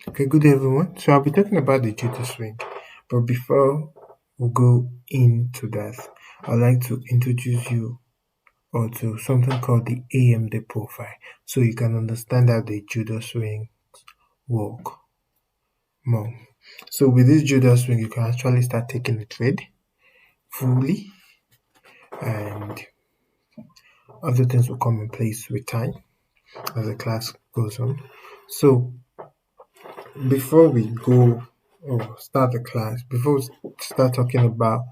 Okay, good day everyone. So I'll be talking about the Judas swing, but before we go into that, I'd like to introduce you or to something called the AMD profile, so you can understand how the Judas swing work more. So with this Judas swing, you can actually start taking the trade fully, and other things will come in place with time as the class goes on. So before we go or start the class, before we start talking about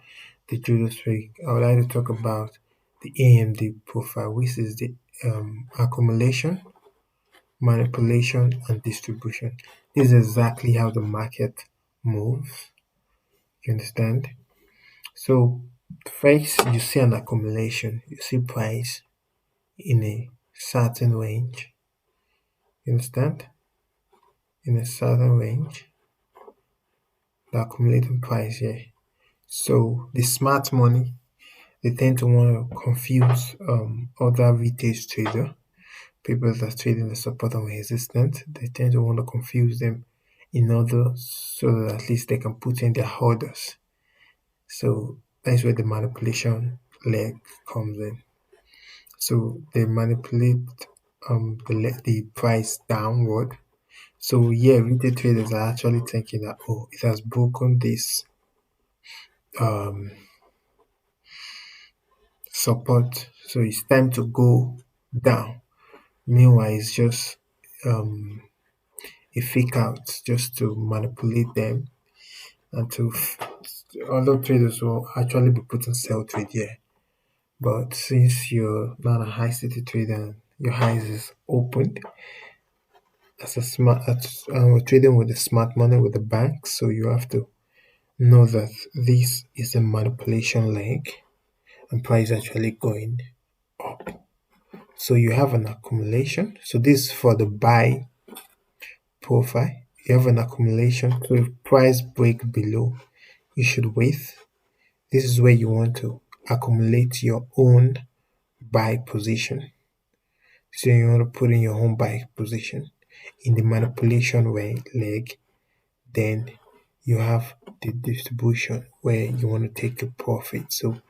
the Judas rig, I would like to talk about the AMD profile, which is the accumulation, manipulation, and distribution. This is exactly how the market moves. You understand? So, first, you see an accumulation, you see price in a certain range. You understand? In a certain range, the accumulating price here. So, the smart money, they tend to want to confuse other retail traders, people that are trading the support and resistance. They tend to want to confuse them in order so that at least they can put in their orders. So that's where the manipulation leg comes in. So they manipulate the price downward. So yeah, retail traders are actually thinking that, oh, it has broken this um support, so it's time to go down. Meanwhile, it's just um a fake out just to manipulate them and other traders will actually be putting sell trade here. But since you're not a high city trader and your highs is opened as a trading with the smart money with the bank, so you have to know that this is a manipulation leg and price actually going up. So you have an accumulation. So this is for the buy profile. You have an accumulation. So if price break below, you should wait. This is where you want to accumulate your own buy position. So you want to put in your own buy position in the manipulation way leg. Then you have the distribution where you want to take your profit. So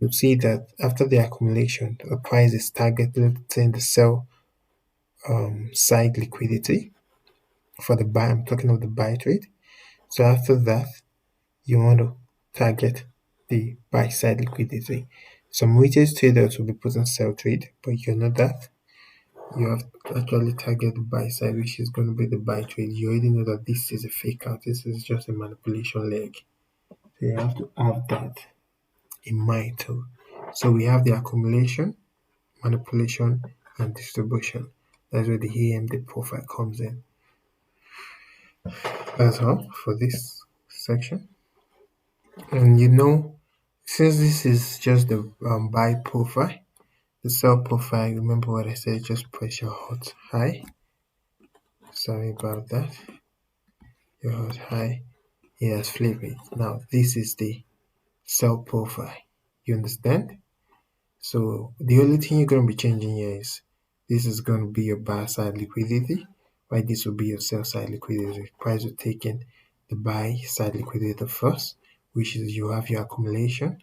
you see that after the accumulation, the price is targeted in the sell side liquidity for the buy. I'm talking of the buy trade. So after that, you want to target the buy side liquidity. Some retail traders will be putting sell trade, but you're not that. You have to actually target the buy side, which is going to be the buy trade. You already know that this is a fake out. This is just a manipulation leg. So you have to have that in mind too. So we have the accumulation, manipulation, and distribution. That's where the AMD profile comes in. That's all for this section. And since this is just the buy profile, the sell profile, remember what I said, just press your hot high. Sorry about that. Your hot high. It has flipped it. Now this is the sell profile. You understand? So the only thing you're going to be changing here is this is going to be your buy side liquidity, right? This will be your sell side liquidity. Price will take in the buy side liquidity first, which is you have your accumulation,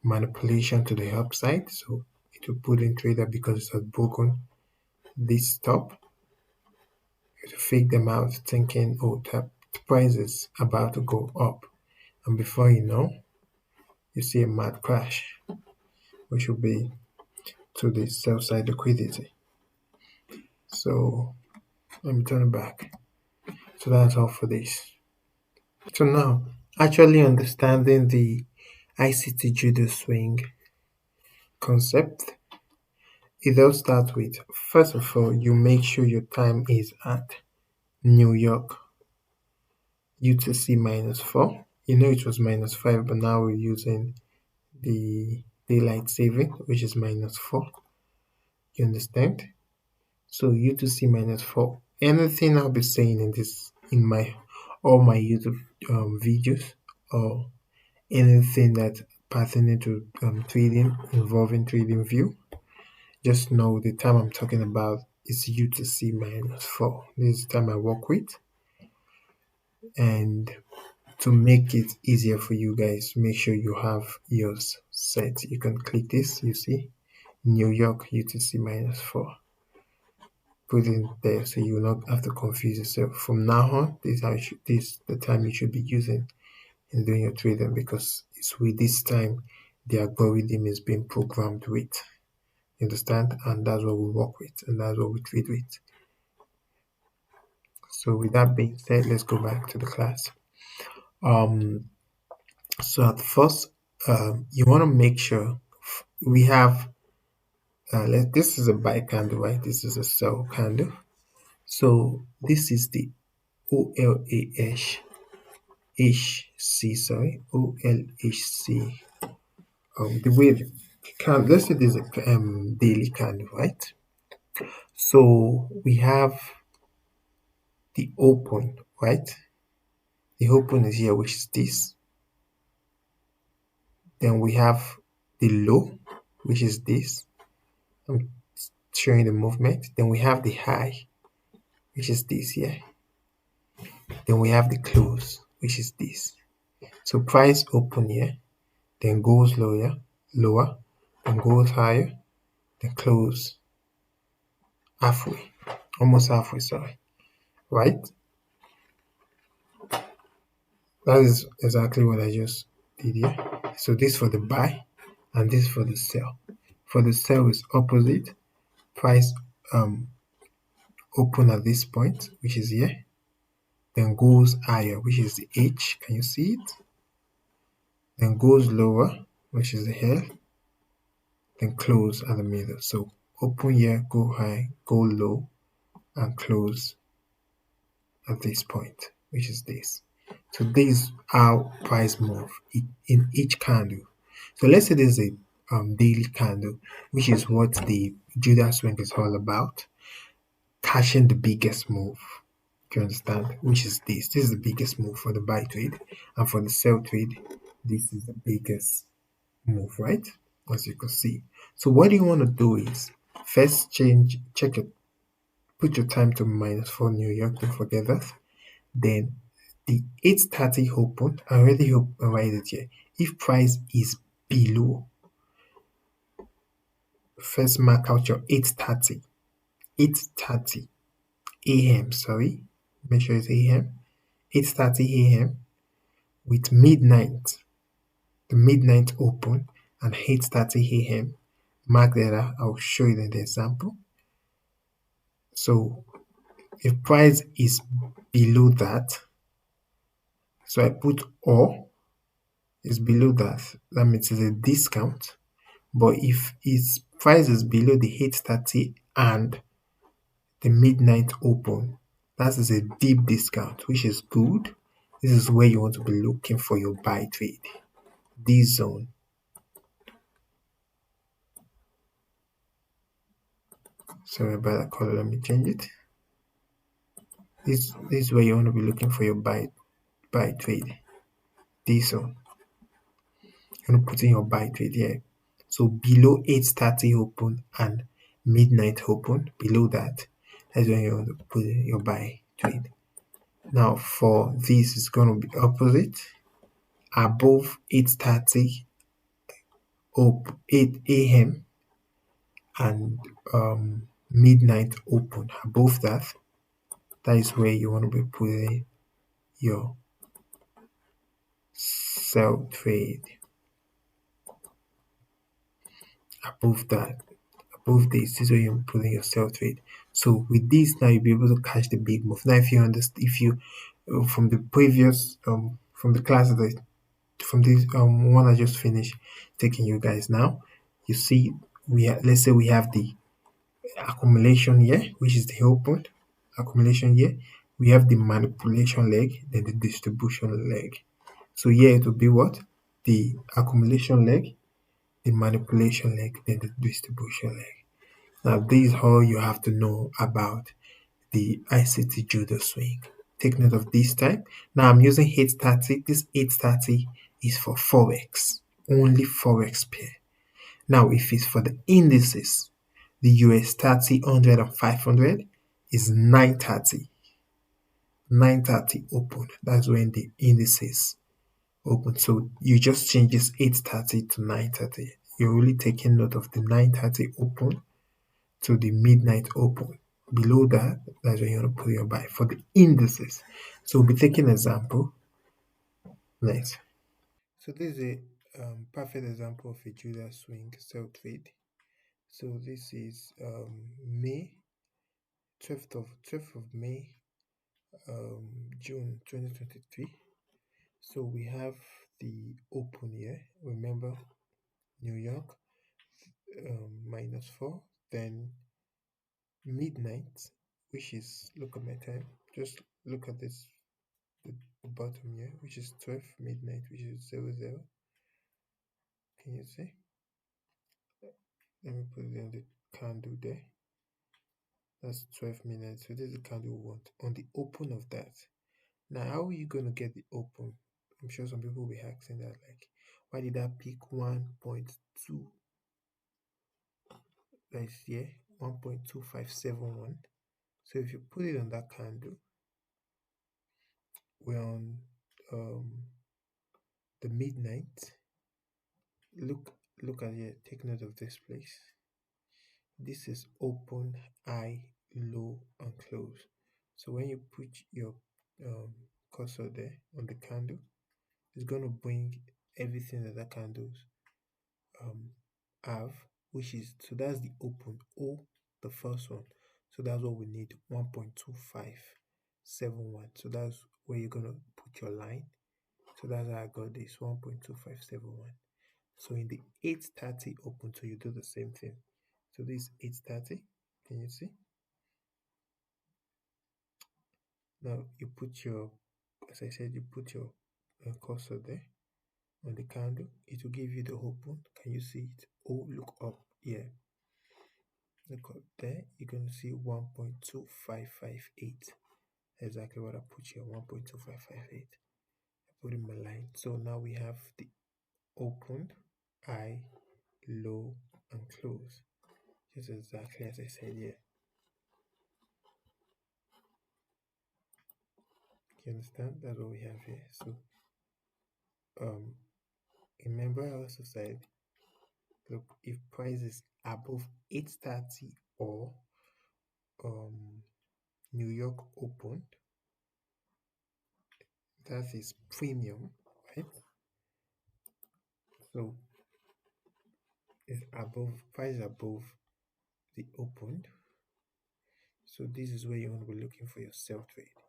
manipulation to the upside. So it will put in trader because it has broken this top. To fake them out thinking, oh, the price is about to go up. And before you know, you see a mad crash, which will be to the sell side liquidity. So let me turn it back. So that's all for this. So now, actually understanding the ICT judo swing concept, it all starts with, first of all, you make sure your time is at New York UTC -4. You know it was -5, but now we're using the daylight saving, which is -4. You understand? So UTC -4. Anything I'll be saying in my all my YouTube videos or anything that pertaining to trading involving trading view, just know the time I'm talking about is UTC -4. This is the time I work with. And to make it easier for you guys, make sure you have yours set. You can click this, you see New York UTC -4. Put it there so you will not have to confuse yourself. From now on, this is how you should, this the time you should be using in doing your trading, because it's with this time the algorithm is being programmed with. You understand? And that's what we work with, and that's what we trade with. So with that being said, let's go back to the class. So at first, you want to make sure we have. This is a buy candle, right? This is a sell candle. So this is the OLHC, sorry, OLHC. The way the can let's say there's a daily candle, right? So we have the open, right? The open is here, which is this. Then we have the low, which is this. I'm showing the movement. Then we have the high, which is this here. Then we have the close, which is this. So price open here, then goes lower, then goes higher, then close halfway, almost halfway, sorry, right? That is exactly what I just did here. So this for the buy and this for the sell. For the sell is opposite, price open at this point, which is here, then goes higher, which is the H, can you see it? Then goes lower, which is the L, then close at the middle. So open here, go high, go low, and close at this point, which is this. So this is how price move in each candle. So let's say there's a daily candle, which is what the Judas swing is all about, catching the biggest move. Do you understand? Which is this. This is the biggest move for the buy trade, and for the sell trade, this is the biggest move, right? As you can see. So what you want to do is first check it, put your time to -4 New York, don't forget that. Then the 8:30 open, I already write it here. If price is below, first mark out your 8:30 a.m. Sorry, make sure it's a.m. 8:30 a.m. with midnight, the midnight open, and 8:30 a.m. Mark that out. I'll show you in the example. So if price is below that, so I put or is below that, that means it's a discount. But if its price is below the 8:30 and the midnight open, that is a deep discount, which is good. This is where you want to be looking for your buy trade. This zone. Sorry about that color, let me change it. This is where you want to be looking for your buy trade. This zone. You're going to put in your buy trade here. So below 8:30 open and midnight open, below that, that's when you want to put in your buy trade. Now for this, it's going to be opposite. Above 8:30 8 a.m. and midnight open, above that, that is where you want to be putting your sell trade. Above that, above this is where you're putting your sell trade. So with this now you'll be able to catch the big move. Now if you understand, if you from the previous from the class that from this one I just finished taking you guys now, you see let's say we have the accumulation here, which is the open accumulation here. We have the manipulation leg, then the distribution leg. So here it will be what? The accumulation leg, the manipulation leg, then the distribution leg. Now this is all you have to know about the ICT Judas swing. Take note of this type. Now I'm using 8:30. This 8:30 is for Forex, only Forex pair. Now if it's for the indices, the US 30, 100 and 500 is 9:30. 9:30 open. That's when the indices open. So you just change this 8:30 to 9:30. You're really taking note of the 9:30 open to the midnight open. Below that, that's when you want to put your buy for the indices. So we'll be taking example. Nice. So this is a perfect example of a Judas swing sell trade. So this is May 12th of May, June 2023. So we have the open here. Remember New York -4, then midnight, which is, look at my time. Just look at this, the bottom here, which is 12 midnight, which is 00. Can you see? Let me put it on the candle there. That's 12 minutes. So this is the candle we want on the open of that. Now, how are you going to get the open? I'm sure some people will be asking that, like, why did I pick 1.2? That's here, 1.2571. So if you put it on that candle, we're on the midnight. Look at here. Take note of this place. This is open, high, low, and close. So when you put your cursor there on the candle, it's going to bring everything that candles have, which is, so that's the open O, the first one. So that's what we need, 1.2571. So that's where you're going to put your line. So that's how I got this 1.2571. So in the 8:30 open, so you do the same thing. So this 8:30, can you see? Now you put your, as I said, you put your cursor there on the candle. It will give you the open. Can you see it? Oh, look up here. Look up there. You're going to see 1.2558. Exactly what I put here, 1.2558. I put in my line. So now we have the open, high, low, and close. Just exactly as I said here. You understand? That's what we have here. So um remember I also said, look, if price is above 8:30 or New York open, that is premium, right? So it's above, price above the open. So this is where you want to be looking for your sell trade.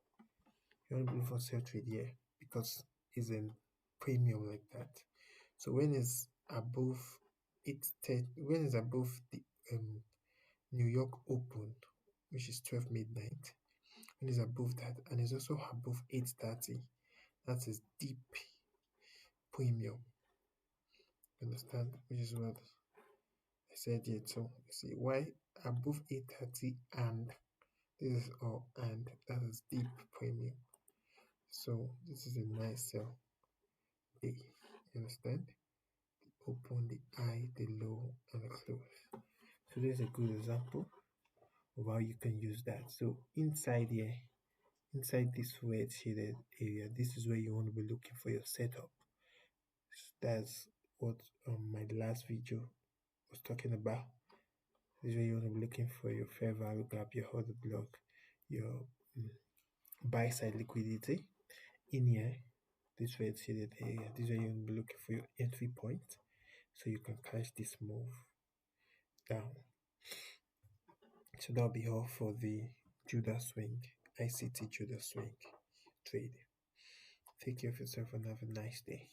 You want to be looking for sell trade here because it's in premium like that. So when it's above 8:30, when it's above the New York open, which is 12 midnight, when it's above that, and it's also above 8:30, that is deep premium. Understand? Which is what I said here. So see why above 8:30, and this is all, and that is deep premium. So this is a nice sell day. You understand? The open, the high, the low, and the close. So this is a good example of how you can use that. So inside here, inside this red shaded area, this is where you want to be looking for your setup. That's what my last video was talking about. This is where you want to be looking for your fair value gap, your order block, your buy side liquidity. In here, this red shaded area, this is where you want to be looking for your entry point, so you can catch this move down. So that'll be all for the Judas swing, ICT Judas swing trade. Take care of yourself and have a nice day.